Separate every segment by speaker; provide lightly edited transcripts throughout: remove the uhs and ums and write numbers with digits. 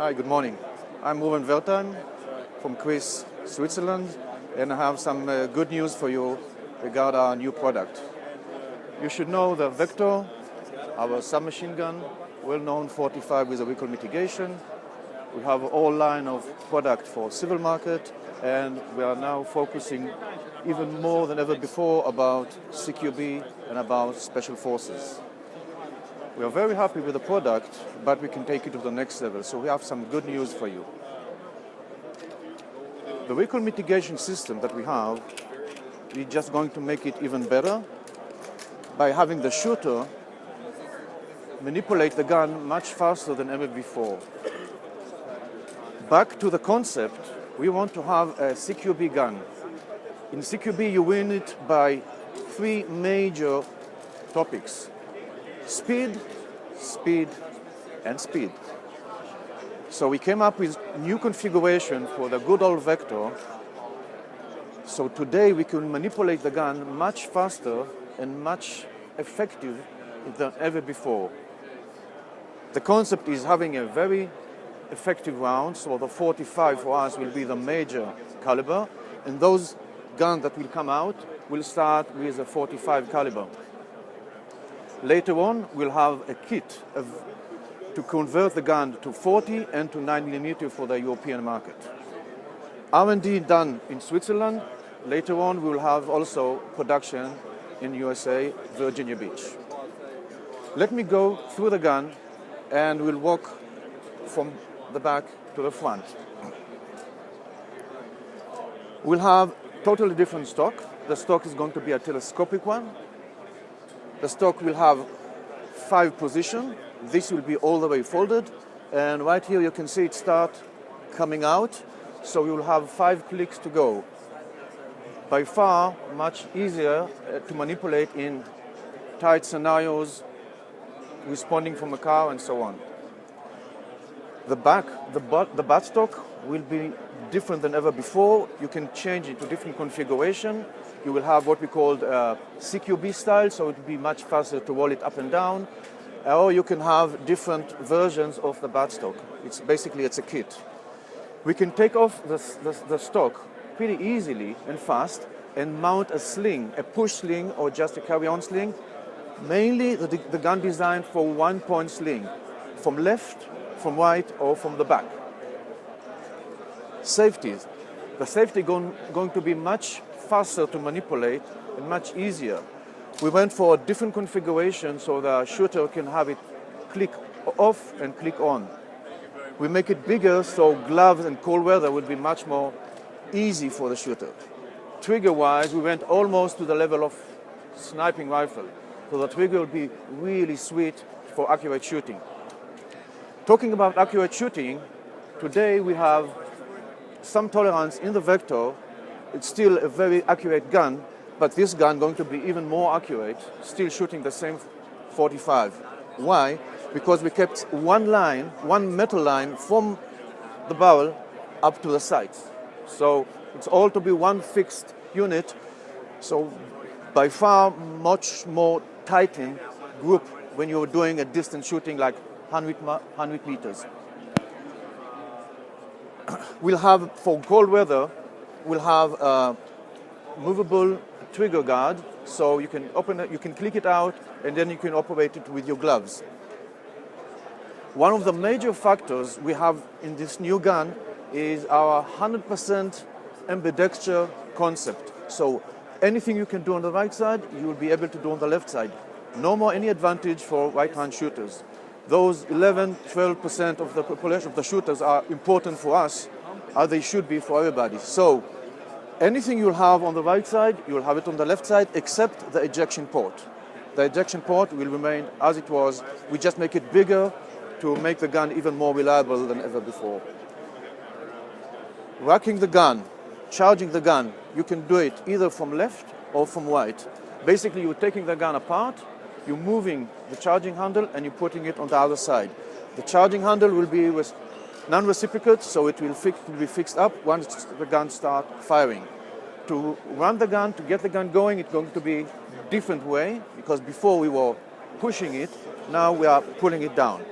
Speaker 1: Hi, good morning. I'm Ruben Wertheim from KRISS, Switzerland, and I have some good news for you regarding our new product. You should know the Vector, our submachine gun, well-known 45 with a recoil mitigation. We have all line of product for civil market, and we are now focusing even more than ever before about CQB and about special forces. We are very happy with the product, but we can take it to the next level, so we have some good news for you. The recoil mitigation system that we have, we're just going to make it even better by having the shooter manipulate the gun much faster than ever before. Back to the concept, we want to have a CQB gun. In CQB, you win it by three major topics: speed, speed, and speed. So we came up with new configuration for the good old Vector. So today we can manipulate the gun much faster and much effective than ever before. The concept is having a very effective round, so the 45 for us will be the major caliber, and those guns that will come out will start with a 45 caliber. Later on, we'll have a kit to convert the gun to 40 and to 9mm for the European market. R&D done in Switzerland. Later on, we will have also production in USA, Virginia Beach. Let me go through the gun and we'll walk from the back to the front. We'll have totally different stock. The stock is going to be a telescopic one. The stock will have 5 positions. This will be all the way folded. And right here you can see it start coming out. So you will have 5 clicks to go. By far, much easier to manipulate in tight scenarios, responding from a car and so on. The buttstock will be different than ever before. You can change it to different configuration. You will have what we call CQB style, so it will be much faster to roll it up and down. Or you can have different versions of the buttstock. It's a kit. We can take off the stock pretty easily and fast and mount a sling, a push sling or just a carry-on sling. Mainly the gun designed for one-point sling, from left, from right, or from the back. Safeties. The safety going to be much faster to manipulate and much easier. We went for a different configuration so the shooter can have it click off and click on. We make it bigger so gloves and cold weather will be much more easy for the shooter. Trigger-wise, we went almost to the level of sniping rifle. So the trigger will be really sweet for accurate shooting. Talking about accurate shooting, today we have some tolerance in the Vector. It's still a very accurate gun, but this gun going to be even more accurate, still shooting the same 45. Why? Because we kept one metal line from the barrel up to the sights. So it's all to be one fixed unit. So by far much more tightened group when you're doing a distance shooting like 100 meters. We'll have, for cold weather, we'll have a movable trigger guard, so you can open it, you can click it out, and then you can operate it with your gloves. One of the major factors we have in this new gun is our 100% ambidextrous concept. So anything you can do on the right side, you will be able to do on the left side. No more any advantage for right-hand shooters. Those 11-12% of the population of the shooters are important for us, as they should be for everybody. So anything you'll have on the right side, you'll have it on the left side, except the ejection port. The ejection port will remain as it was. We just make it bigger to make the gun even more reliable than ever before. Racking the gun, charging the gun, you can do it either from left or from right. Basically, you're taking the gun apart, you're moving the charging handle, and you're putting it on the other side. The charging handle will be with non-reciprocate, so it will be fixed up once the gun starts firing. To run the gun, to get the gun going, it's going to be a different way, because before we were pushing it, now we are pulling it down.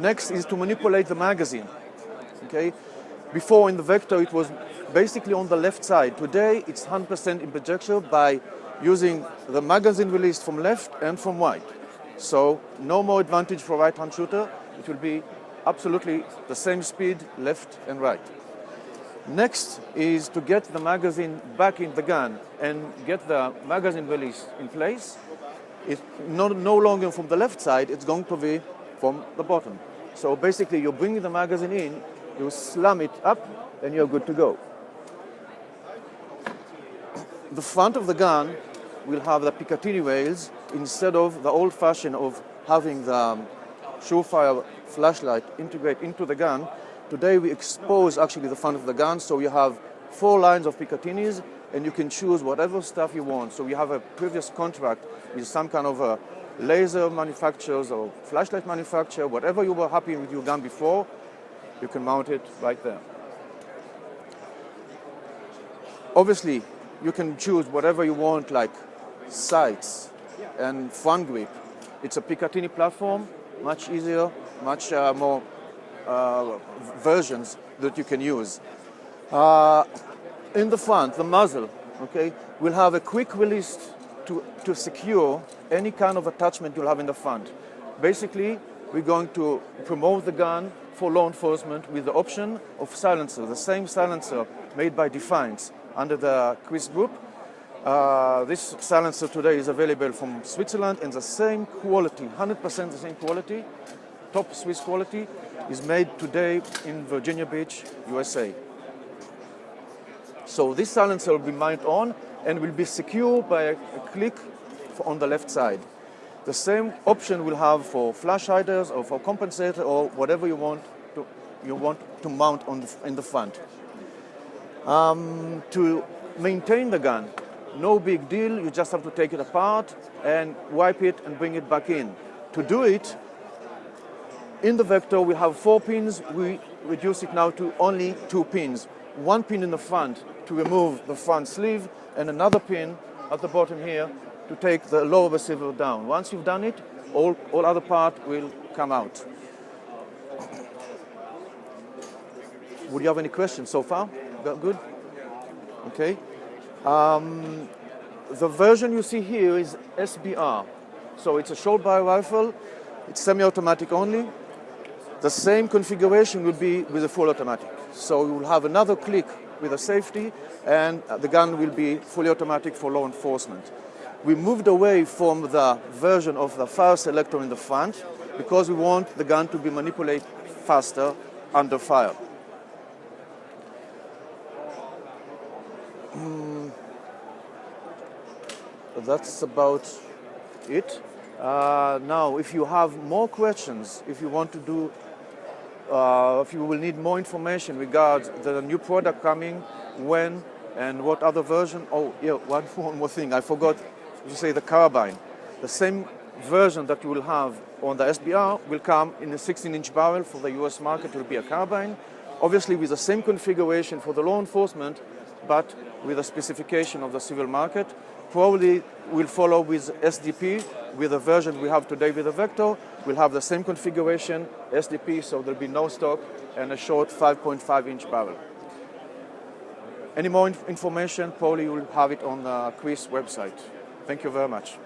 Speaker 1: Next is to manipulate the magazine. Okay? Before in the Vector it was basically on the left side. Today it's 100% in projectile by using the magazine released from left and from right. So no more advantage for right-hand shooter. It will be absolutely the same speed left and right. Next is to get the magazine back in the gun and get the magazine release in place. It's no longer from the left side, it's going to be from the bottom. So basically you bring the magazine in, you slam it up, and you're good to go. The front of the gun will have the Picatinny rails instead of the old-fashioned of having the Surefire flashlight integrate into the gun. Today we expose actually the front of the gun, so you have 4 lines of Picatinnies, and you can choose whatever stuff you want. So we have a previous contract with some kind of a laser manufacturers or flashlight manufacturer, whatever you were happy with your gun before, you can mount it right there. Obviously, you can choose whatever you want, like sights and front grip. It's a Picatinny platform, much easier, much more versions that you can use. In the front, the muzzle, okay, will have a quick release to secure any kind of attachment you'll have in the front. Basically, we're going to promote the gun for law enforcement with the option of silencer, the same silencer made by Defiance under the KRISS group. This silencer today is available from Switzerland, and the same quality, 100% the same quality, top Swiss quality, is made today in Virginia Beach, USA. So this silencer will be mounted on and will be secured by a click on the left side. The same option we'll have for flash hiders or for compensator or whatever you want to mount in the front. To maintain the gun, no big deal. You just have to take it apart and wipe it and bring it back in. To do it, in the Vector we have 4 pins. We reduce it now to only 2 pins. 1 pin in the front to remove the front sleeve, and another pin at the bottom here to take the lower receiver down. Once you've done it, all other part will come out. Would you have any questions so far? Good? Okay. The version you see here is SBR. So it's a short barrel rifle. It's semi-automatic only. The same configuration will be with a full automatic. So you will have another click with a safety, and the gun will be fully automatic for law enforcement. We moved away from the version of the fire selector in the front because we want the gun to be manipulated faster under fire. That's about it. Now, if you have more questions, if you want to do, if you will need more information regarding the new product coming, when, and what other version. Oh, yeah, one more thing. I forgot to say the carbine. The same version that you will have on the SBR will come in a 16-inch barrel for the US market. It will be a carbine, obviously with the same configuration for the law enforcement, but with a specification of the civil market. Probably will follow with SDP, with the version we have today with the Vector. We'll have the same configuration, SDP, so there'll be no stock, and a short 5.5-inch barrel. Any more information, probably you'll have it on the KRISS website. Thank you very much.